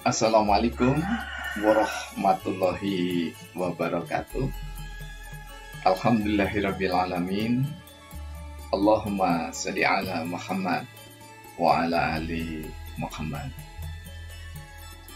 Assalamualaikum warahmatullahi wabarakatuh. Alhamdulillahirrabbilalamin. Allahumma salli ala Muhammad wa ala ali Muhammad.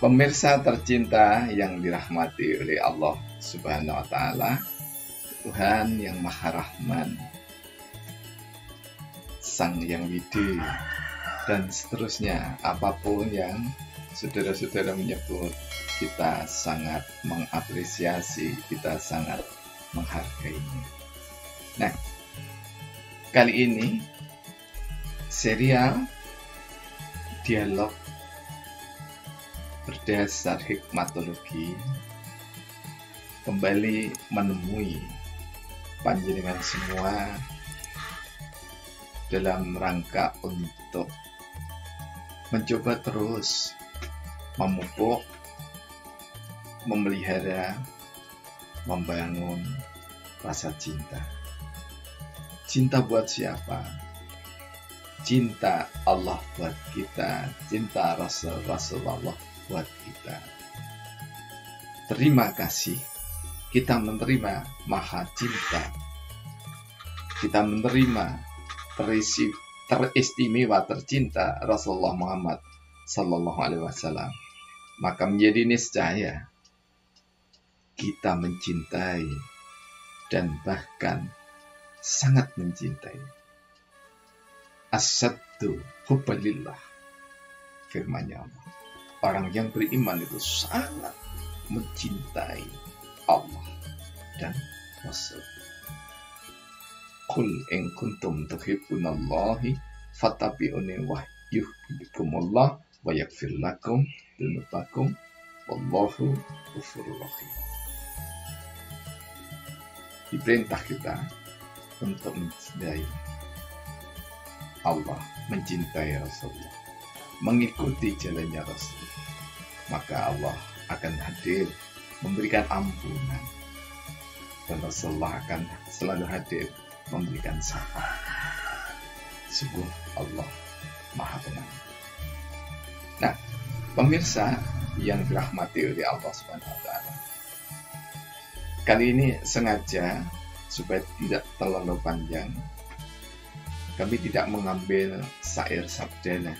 Pemirsa tercinta yang dirahmati oleh Allah Subhanahu wa Ta'ala, Tuhan yang Maha Rahman, Sang Yang Widi, dan seterusnya. Apapun yang saudara-saudara menyebut, kita sangat mengapresiasi, kita sangat menghargainya. Nah, kali ini serial dialog berdasar hikmatologi kembali menemui panjenengan semua dalam rangka untuk mencoba terus memupuk, memelihara, membangun rasa cinta. Cinta buat siapa? Cinta Allah buat kita, cinta Rasulullah buat kita. Terima kasih, kita menerima Maha Cinta. Kita menerima teristimewa, tercinta Rasulullah Muhammad Sallallahu Alaihi Wasallam. Maka menjadi niscaya kita mencintai dan bahkan sangat mencintai. Asyaddu hubbalillah, firman-Nya Allah. Orang yang beriman itu sangat mencintai Allah dan Rasul. Qul in kuntum tuhibbunallahi fattabi'uni yuhibbukumullah wa yaghfir lakum dzunubakum wallahu ghafurur rahim. Diperintah kita untuk mencintai Allah, mencintai Rasulullah, mengikuti jalannya Rasul. Maka Allah akan hadir memberikan ampunan, dan Rasulullah akan selalu hadir memberikan syafaat. Sungguh Allah Maha Pengampun. Nah, pemirsa yang dirahmati oleh Allah Subhanahu wa Ta'ala, kali ini sengaja supaya tidak terlalu panjang, kami tidak mengambil syair sabdana,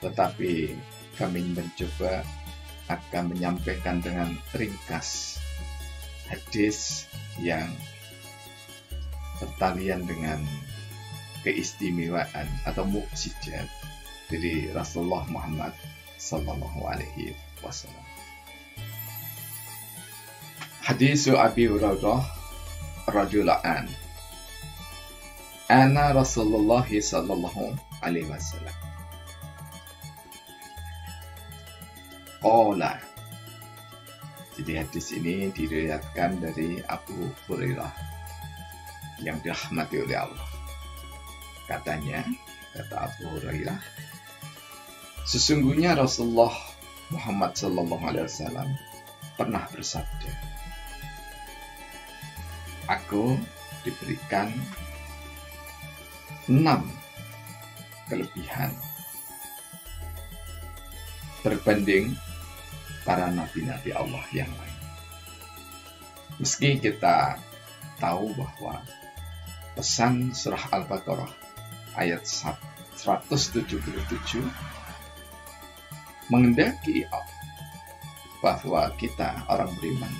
tetapi kami mencoba akan menyampaikan dengan ringkas hadis yang bertalian dengan keistimewaan atau mukjizat dari Rasulullah Muhammad Sallallahu Alaihi Wasallam. Hadis Abi Hurairah radhiyallahu anhu, Ana Rasulullah Sallallahu Alaihi Wasallam qala. Jadi hadis ini diriwayatkan dari Abu Hurairah yang dirahmati oleh Allah. Katanya, kata Abu Hurairah, sesungguhnya Rasulullah Muhammad Sallallahu Alaihi Wasallam pernah bersabda, aku diberikan 6 kelebihan berbanding para nabi-nabi Allah yang lain. Meski kita tahu bahwa pesan surah Al-Baqarah ayat 177 menghendaki bahwa kita orang beriman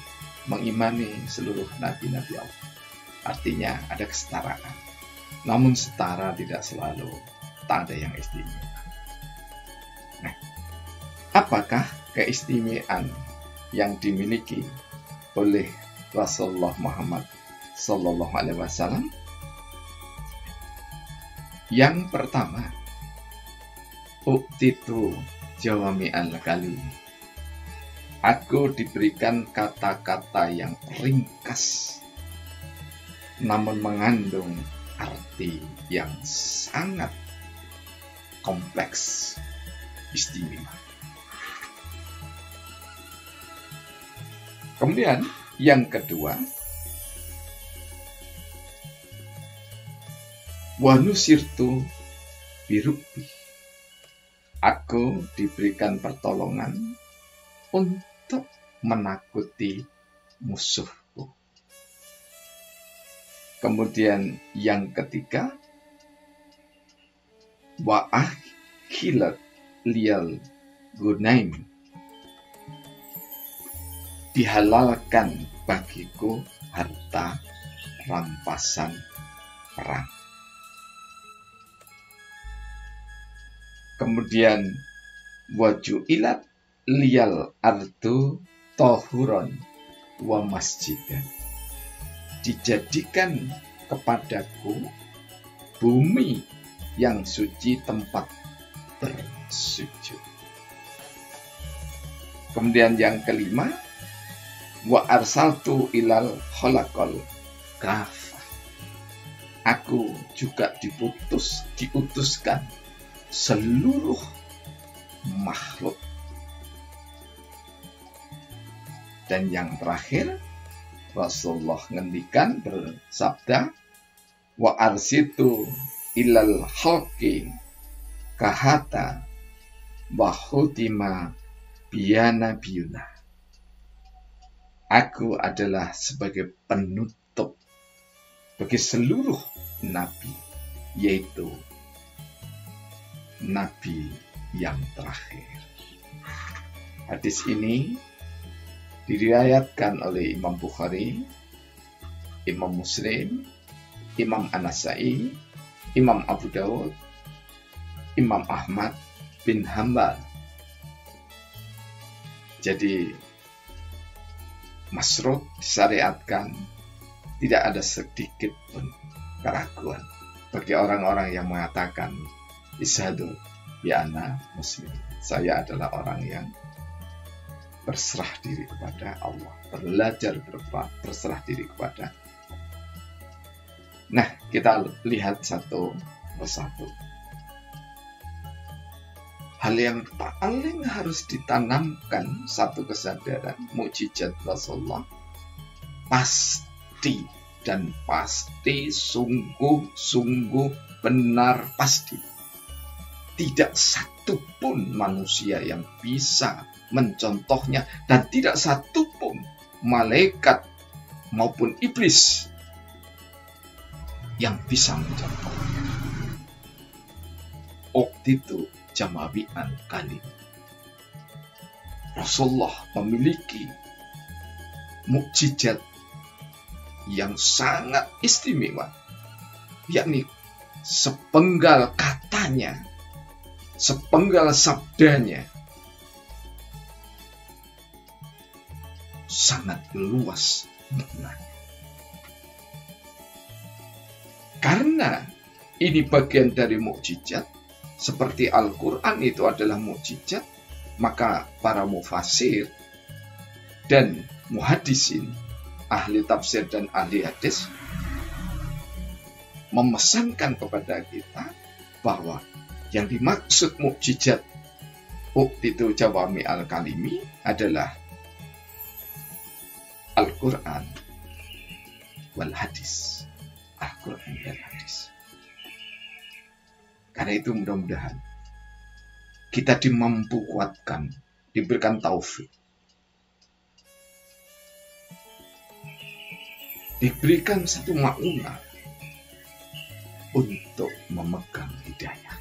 mengimani seluruh nabi-nabi Allah. Artinya ada kesetaraan. Namun setara tidak selalu, tak ada yang istimewa. Nah, apakah keistimewaan yang dimiliki oleh Rasulullah Muhammad Sallallahu Alaihi Wasallam? Yang pertama, uktitu jawami'al kalim. Aku diberikan kata-kata yang ringkas namun mengandung arti yang sangat kompleks, istimewa. Kemudian yang kedua, wa nusirtu birubbi. Aku diberikan pertolongan untuk menakuti musuhku. Kemudian yang ketiga, wa akhilat liyal gunaim, dihalalkan bagiku harta rampasan perang. Kemudian waju'ilat liyal ardu tahuron wa masjidan, dijadikan kepadaku bumi yang suci tempat bersujud. Kemudian yang kelima, wa arsaltu ilal khalaqal kafah, aku juga diutuskan seluruh makhluk. Dan yang terakhir, Rasulullah ngendikan bersabda, wa arsitu ilal khalqi kahata wa hutima biyana biyuna, aku adalah sebagai penutup bagi seluruh nabi, yaitu nabi yang terakhir. Hadis ini diriwayatkan oleh Imam Bukhari, Imam Muslim, Imam An-Nasai, Imam Abu Dawud, Imam Ahmad bin Hanbal. Jadi masruh disyariatkan, tidak ada sedikit pun keraguan bagi orang-orang yang mengatakan isyhadu bi anna muslim, saya adalah orang yang berserah diri kepada Allah, belajar berserah diri kepada. Nah, kita lihat satu persatu. Hal yang paling harus ditanamkan satu kesadaran, mukjizat Rasulullah pasti dan pasti, sungguh-sungguh benar pasti. Tidak satu pun manusia yang bisa mencontohnya, dan tidak satu pun malaikat maupun iblis yang bisa mencontohnya. Uktitu jamawi'an kalim. Rasulullah memiliki mukjizat yang sangat istimewa, yakni sepenggal katanya, sepenggal sabdanya sangat luas maknanya. Karena ini bagian dari mukjizat, seperti Al-Quran itu adalah mukjizat, maka para mufasir dan muhadisin, ahli tafsir dan ahli hadis, memesankan kepada kita bahwa yang dimaksud mukjizat uktitu jawami al-kalimi adalah Al-Quran wal hadis. Al-Quran dan hadis. Karena itu mudah-mudahan kita dimampu kuatkan, diberikan taufik, diberikan satu maunah untuk memegang hidayah.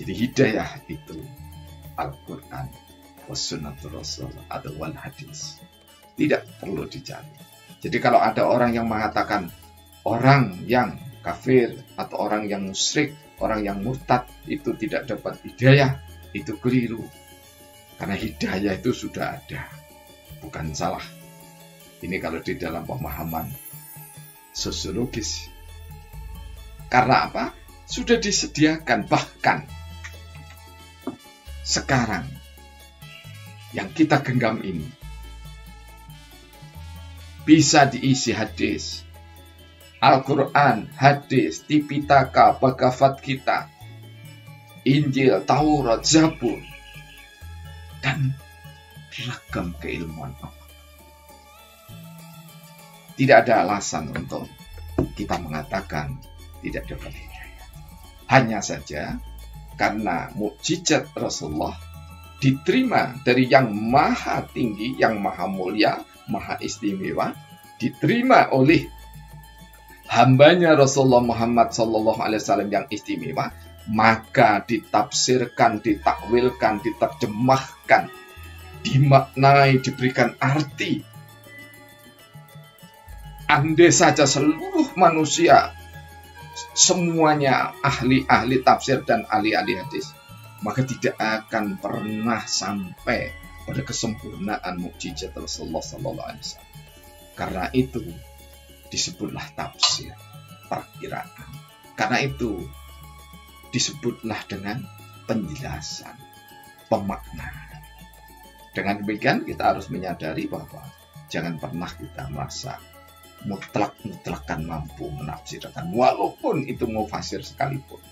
Jadi hidayah itu Al-Quran was sunnatul Rasul atau wal hadis. Tidak perlu dicari. Jadi kalau ada orang yang mengatakan orang yang kafir atau orang yang musyrik, orang yang murtad itu tidak dapat hidayah, itu keliru. Karena hidayah itu sudah ada, bukan salah. Ini kalau di dalam pemahaman sosiologis. Karena apa? Sudah disediakan. Bahkan sekarang yang kita genggam ini bisa diisi hadis, Al-Quran, hadis, Tipitaka, Bhagavad Gita, Injil, Taurat, Zabur, dan ragam keilmuan Allah. Tidak ada alasan untuk kita mengatakan tidak dapat hidayah. Hanya saja karena mukjizat Rasulullah diterima dari yang maha tinggi, yang maha mulia, maha istimewa, diterima oleh hambanya Rasulullah Muhammad SAW yang istimewa, maka ditafsirkan, ditakwilkan, diterjemahkan, dimaknai, diberikan arti. Andai saja seluruh manusia semuanya ahli-ahli tafsir dan ahli-ahli hadis, maka tidak akan pernah sampai pada kesempurnaan mukjizat Rasulullah SAW. Karena itu disebutlah tafsir, perkiraan. Karena itu disebutlah dengan penjelasan, pemaknaan. Dengan demikian kita harus menyadari bahwa jangan pernah kita merasa mutlak-mutlakan mampu menafsirkan, walaupun itu mufasir sekalipun.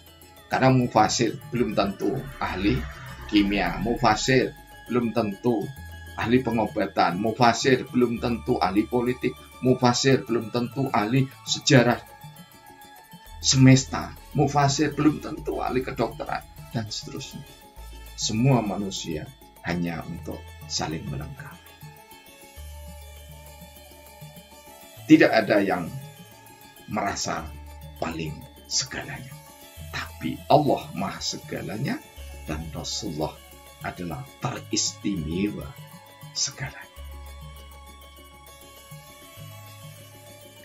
Karena mufasir belum tentu ahli kimia, mufasir belum tentu ahli pengobatan, mufasir belum tentu ahli politik, mufasir belum tentu ahli sejarah semesta, mufasir belum tentu ahli kedokteran, dan seterusnya. Semua manusia hanya untuk saling melengkapi. Tidak ada yang merasa paling segalanya. Tapi Allah maha segalanya dan Rasulullah adalah teristimewa segalanya.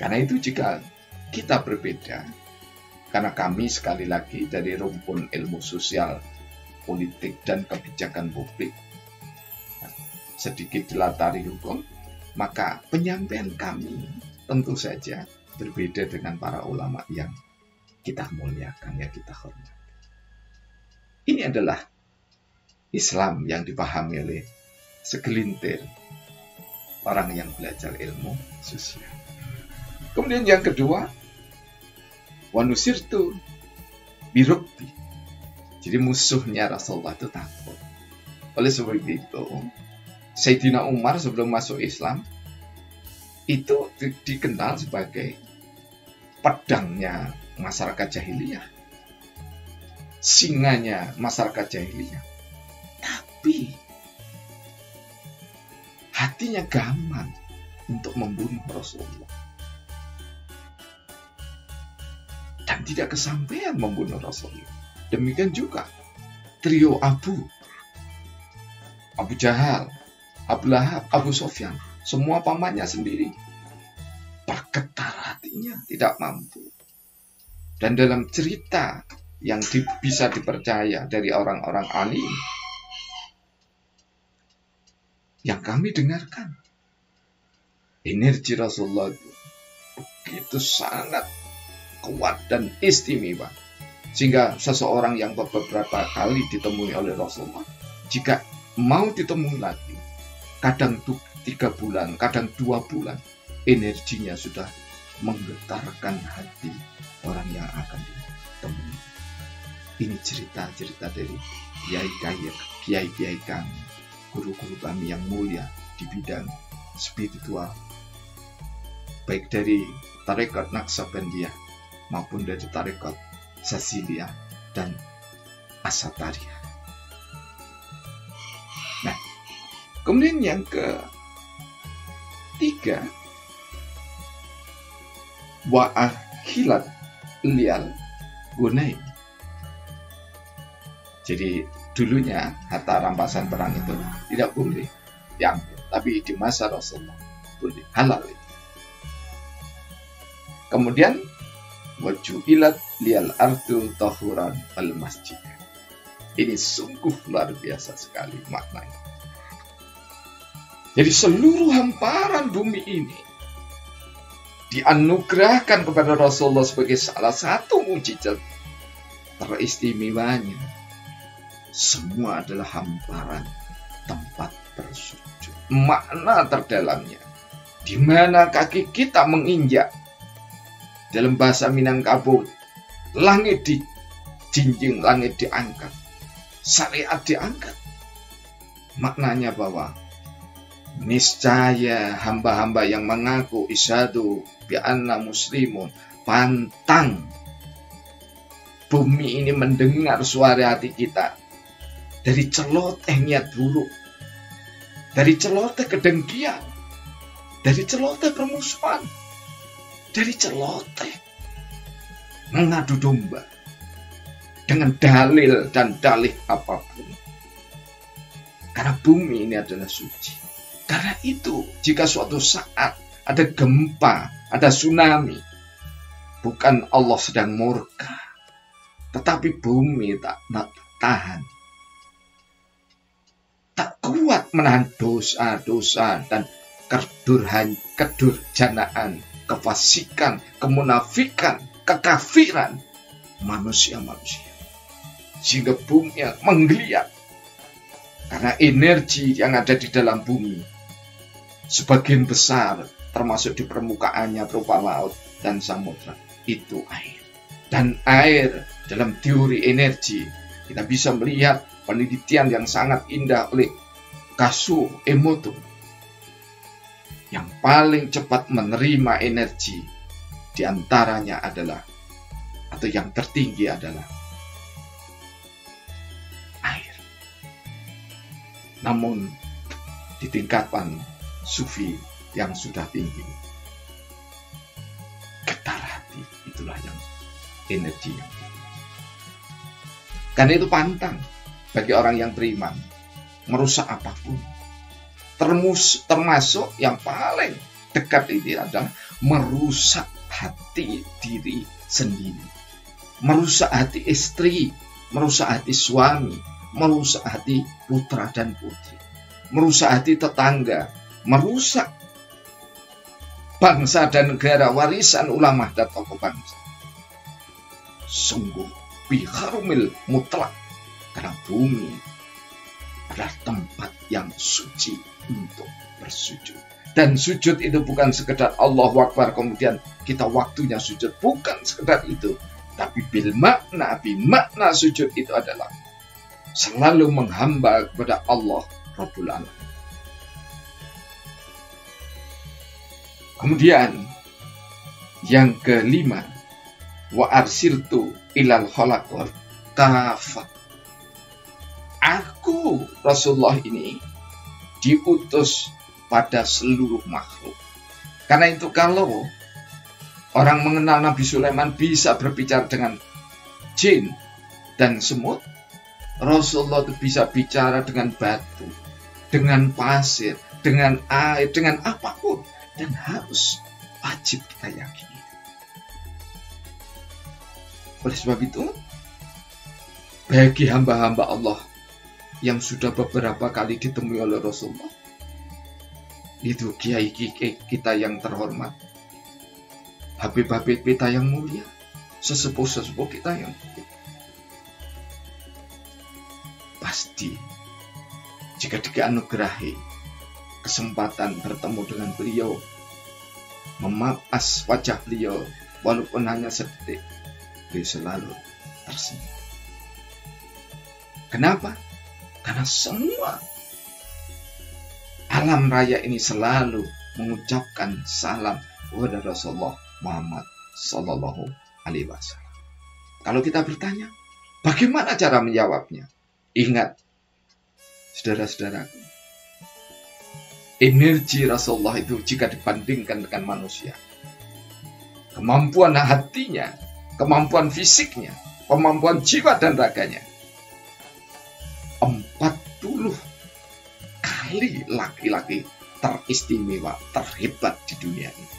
Karena itu jika kita berbeda, karena kami sekali lagi dari rumpun ilmu sosial, politik, dan kebijakan publik, sedikit dilatari hukum, maka penyampaian kami tentu saja berbeda dengan para ulama yang kita muliakan, yang kita hormati. Ini adalah Islam yang dipahami oleh segelintir orang yang belajar ilmu sosial. Kemudian yang kedua, wanusirtu birukbi. Jadi musuhnya Rasulullah itu takut. Oleh sebab itu, Sayyidina Umar sebelum masuk Islam itu dikenal sebagai pedangnya masyarakat jahiliyah, singanya masyarakat jahiliyah. Tapi hatinya gaman untuk membunuh Rasulullah dan tidak kesampaian membunuh Rasulullah. Demikian juga trio Abu Jahal, Abu Lahab, Abu Sufyan, semua pamannya sendiri bergetar hatinya, tidak mampu. Dan dalam cerita yang bisa dipercaya dari orang-orang alim yang kami dengarkan, energi Rasulullah itu begitu sangat kuat dan istimewa, sehingga seseorang yang beberapa kali ditemui oleh Rasulullah, jika mau ditemui lagi, kadang 3 bulan, kadang 2 bulan, energinya sudah menggetarkan hati orang yang akan ditemui. Ini cerita-cerita dari kiai-kiai kami, guru-guru kami yang mulia di bidang spiritual, baik dari tarekat Naqsabandiyah maupun dari tarekat Sasilia dan Asataria. Nah, kemudian yang ketiga, wa'ahilat lial gunain. Jadi dulunya harta rampasan perang itu tidak boleh diambil, tapi di masa Rasulullah boleh, halal itu. Kemudian wajuilat lial ardu tahuran al masjid. Ini sungguh luar biasa sekali maknanya. Jadi seluruh hamparan bumi ini dianugerahkan kepada Rasulullah sebagai salah satu mukjizat teristimewanya. Semua adalah hamparan tempat bersujud. Makna terdalamnya, di mana kaki kita menginjak. Dalam bahasa Minangkabau, langit dijinjing, langit diangkat, syariat diangkat. Maknanya bahwa niscaya hamba-hamba yang mengaku isyhadu bi anna muslimun, pantang bumi ini mendengar suara hati kita, dari celoteh niat buruk, dari celoteh kedengkian, dari celoteh permusuhan, dari celoteh mengadu domba dengan dalil dan dalih apapun. Karena bumi ini adalah suci. Karena itu, jika suatu saat ada gempa, ada tsunami, bukan Allah sedang murka, tetapi bumi tak tahan, tak kuat menahan dosa-dosa dan kedurjanaan, kefasikan, kemunafikan, kekafiran manusia-manusia. Sehingga bumi menggeliat. Karena energi yang ada di dalam bumi, sebagian besar termasuk di permukaannya berupa laut dan samudra, itu air. Dan air dalam teori energi, kita bisa melihat penelitian yang sangat indah oleh Kazuo Emoto. Yang paling cepat menerima energi diantaranya adalah, atau yang tertinggi adalah air. Namun di tingkatan sufi yang sudah tinggi, getar hati itulah yang energi yang tinggi. Karena itu pantang bagi orang yang beriman merusak apapun. Termasuk yang paling dekat ini adalah merusak hati diri sendiri, merusak hati istri, merusak hati suami, merusak hati putra dan putri, merusak hati tetangga, merusak bangsa dan negara, warisan ulama dan tokoh bangsa. Sungguh biharumil mutlak, karena bumi adalah tempat yang suci untuk bersujud. Dan sujud itu bukan sekedar Allahu Akbar kemudian kita waktunya sujud, bukan sekedar itu, tapi makna sujud itu adalah selalu menghamba kepada Allah Rabbul Alamin. Kemudian yang kelima, wa arsiltu ilal khalaqat kafah. Aku Rasulullah ini diutus pada seluruh makhluk. Karena itu kalau orang mengenal Nabi Sulaiman bisa berbicara dengan jin dan semut, Rasulullah itu bisa bicara dengan batu, dengan pasir, dengan air, dengan apapun. Dan harus wajib kita yakini. Oleh sebab itu, bagi hamba-hamba Allah yang sudah beberapa kali ditemui oleh Rasulullah, itu kiai kita yang terhormat, habib-habib kita yang mulia, sesepuh-sesepuh kita yang mulia, pasti jika dianugerahi kesempatan bertemu dengan beliau, memapas wajah beliau walaupun hanya sedetik, beliau selalu tersenyum. Kenapa? Karena semua alam raya ini selalu mengucapkan salam kepada Rasulullah Muhammad Sallallahu Alaihi Wasallam. Kalau kita bertanya, bagaimana cara menjawabnya? Ingat, saudara-saudaraku, energi Rasulullah itu jika dibandingkan dengan manusia, kemampuan hatinya, kemampuan fisiknya, kemampuan jiwa dan raganya, 40 kali laki-laki teristimewa, terhebat di dunia ini.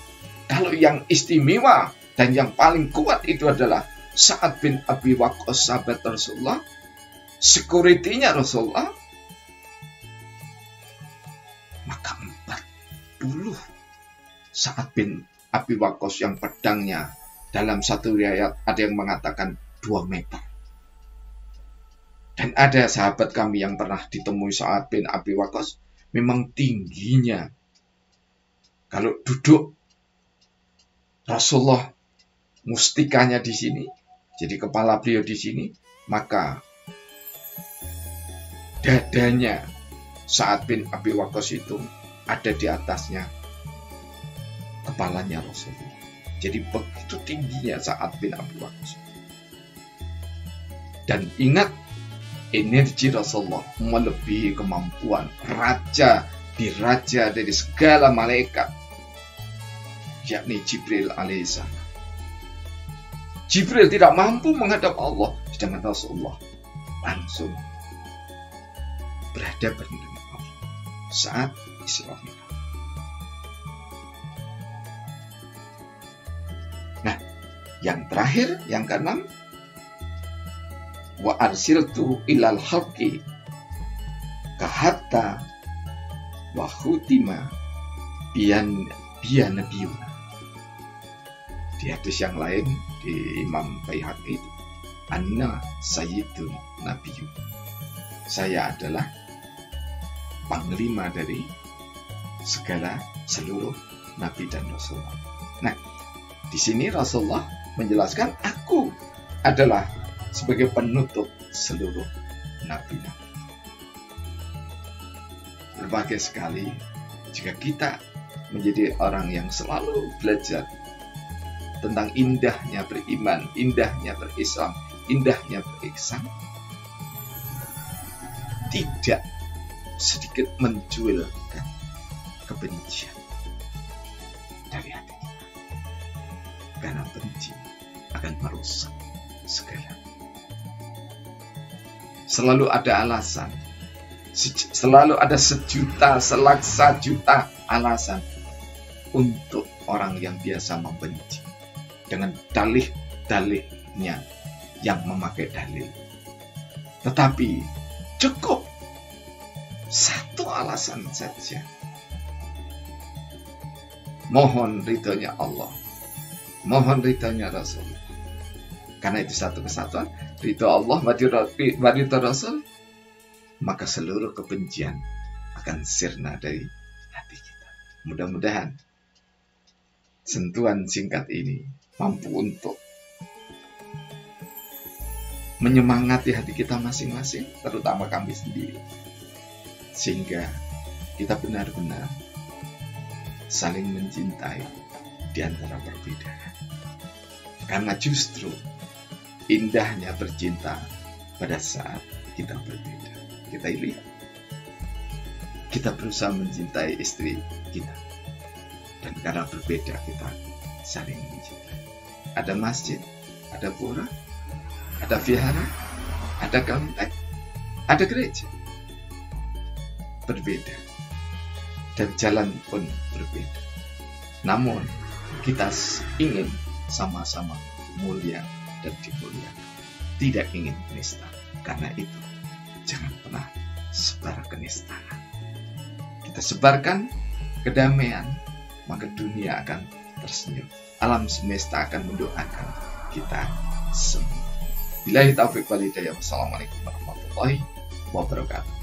Kalau yang istimewa dan yang paling kuat itu adalah Sa'ad bin Abi Waqqas, sahabat Rasulullah, security-nya Rasulullah, maka 40 Sa'ad bin Abi Waqqas yang pedangnya dalam satu riwayat ada yang mengatakan 2 meter. Dan ada sahabat kami yang pernah ditemui Sa'ad bin Abi Waqqas, memang tingginya, kalau duduk Rasulullah mustikanya di sini, jadi kepala beliau di sini, maka dadanya Sa'ad bin Abi Waqqas itu ada di atasnya kepalanya Rasulullah. Jadi begitu tingginya Sa'ad bin Abi Waqqas. Dan ingat, energi Rasulullah melebihi kemampuan raja diraja dari segala malaikat, yakni Jibril alaihissalam. Jibril tidak mampu menghadap Allah, sedangkan Rasulullah langsung berhadapan dengan Allah saat Isra Mi'raj. Nah, yang terakhir, yang keenam, wa arsiltu ilal halqi kahatta wa khutima biyan nabiyuna. Di hadis yang lain di Imam Baihaqi itu, anna sayyidun nabiyyu, saya adalah panglima dari seluruh nabi dan rasulullah. Nah, di sini Rasulullah menjelaskan aku adalah sebagai penutup seluruh nabi-nabi. Berbahagia sekali jika kita menjadi orang yang selalu belajar tentang indahnya beriman, indahnya berislam, indahnya berihsan, tidak sedikit menjualkan kebencian dari hati kita, karena benci akan merusak segala. Selalu ada alasan, selalu ada selaksa juta alasan untuk orang yang biasa membenci dengan dalih-dalihnya yang memakai dalil. Tetapi cukup satu alasan saja. Mohon ridhonya Allah, mohon ridhonya Rasul. Karena itu satu kesatuan, ridho Allah wa ridho Rasul, maka seluruh kebencian akan sirna dari hati kita. Mudah-mudahan sentuhan singkat ini mampu untuk menyemangati hati kita masing-masing, terutama kami sendiri, sehingga kita benar-benar saling mencintai di antara perbedaan. Karena justru indahnya bercinta pada saat kita berbeda. Kita lihat, kita berusaha mencintai istri kita, dan karena berbeda kita saling mencintai. Ada masjid, ada pura, ada vihara, ada kelenteng, ada gereja. Berbeda, dan jalan pun berbeda. Namun kita ingin sama-sama mulia dan dimuliakan, tidak ingin penista. Karena itu jangan pernah sebar kenistaan. Kita sebarkan kedamaian, maka dunia akan tersenyum. Alam semesta akan mendoakan kita semua. Billahi taufiq wal hidayah. Wassalamualaikum warahmatullahi wabarakatuh.